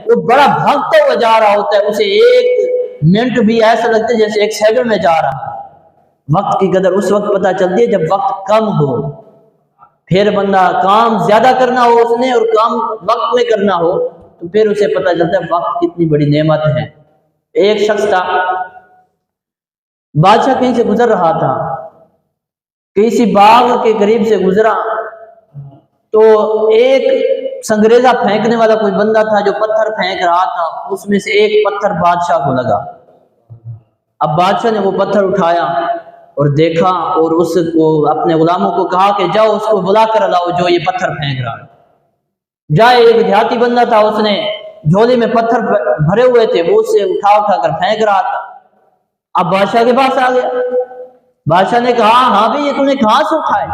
وہ بڑا بھاگتا ہوا جا رہا ہوتا ہے، اسے ایک منٹ بھی ایسا لگتا ہے جیسے ایک سیکنڈ میں جا رہا ہے۔ وقت کی قدر اس وقت پتہ چلتی ہے جب وقت کم ہو، پھر بندہ کام زیادہ کرنا ہو اس نے اور کام وقت میں کرنا ہو تو پھر اسے پتہ چلتا ہے وقت کتنی بڑی نعمت ہے۔ ایک شخص تھا، بادشاہ کہیں سے گزر رہا تھا، کسی باغ کے قریب سے گزرا تو ایک سنگریزہ پھینکنے والا کوئی بندہ تھا جو پتھر پھینک رہا تھا، اس میں سے ایک پتھر بادشاہ کو لگا۔ اب بادشاہ نے وہ پتھر اٹھایا اور دیکھا اور اس کو اپنے غلاموں کو کہا کہ جاؤ اس کو بلا کر لاؤ جو یہ پتھر پھینک رہا ہے۔ جائے، ایک دیہاتی بندہ تھا، اس نے جھولے میں پتھر بھرے ہوئے تھے، وہ اسے اٹھا کر پھینک رہا تھا۔ اب بادشاہ کے پاس آ گیا، بادشاہ نے کہا ہاں بھی یہ تم نے کہاں سے اٹھائے؟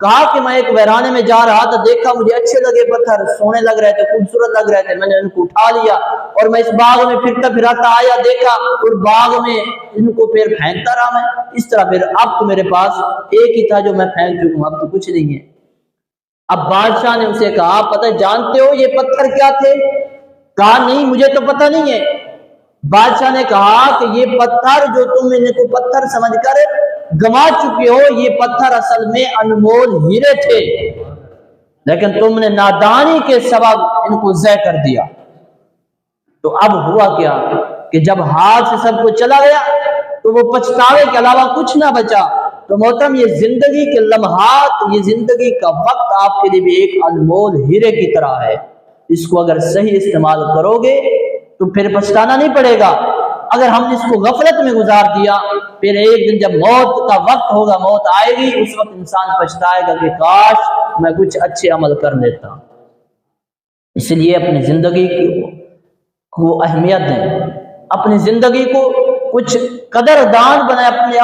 کہا کہ میں ایک ویرانے میں جا رہا تھا، دیکھا مجھے اچھے لگے پتھر، سونے لگ رہے تھے، خوبصورت لگ رہے تھے، میں نے ان کو اٹھا لیا اور میں اس باغ میں پھرتا پھراتا آیا، دیکھا اور باغ میں ان کو پھر پھینکتا رہا میں اس طرح، پھر اب تو میرے پاس ایک ہی تھا جو میں پھینک چکوں، اب تو کچھ نہیں ہے۔ اب بادشاہ نے اسے کہا پتہ جانتے ہو یہ پتھر کیا تھے؟ کہا نہیں مجھے تو پتہ نہیں ہے۔ بادشاہ نے کہا کہ یہ پتھر جو تم ان کو پتھر سمجھ کر گما چکے ہو، یہ پتھر اصل میں انمول ہیرے تھے، لیکن تم نے نادانی کے سبب ان کو ضائع کر دیا۔ تو اب ہوا کیا کہ جب ہاتھ سے سب کچھ چلا گیا تو وہ پچھتاوے کے علاوہ کچھ نہ بچا۔ تو محترم یہ زندگی کے لمحات، یہ زندگی کا وقت آپ کے لیے بھی ایک انمول ہیرے کی طرح ہے، اس کو اگر صحیح استعمال کرو گے تو پھر پچھتانا نہیں پڑے گا۔ اگر ہم نے اس کو غفلت میں گزار دیا، پھر ایک دن جب موت کا وقت ہوگا، موت آئے گی، اس وقت انسان پچھتائے گا کہ کاش میں کچھ اچھے عمل کر لیتا۔ اس لیے اپنی زندگی کو اہمیت دیں، اپنی زندگی کو کچھ قدردان بنائیں، اپنے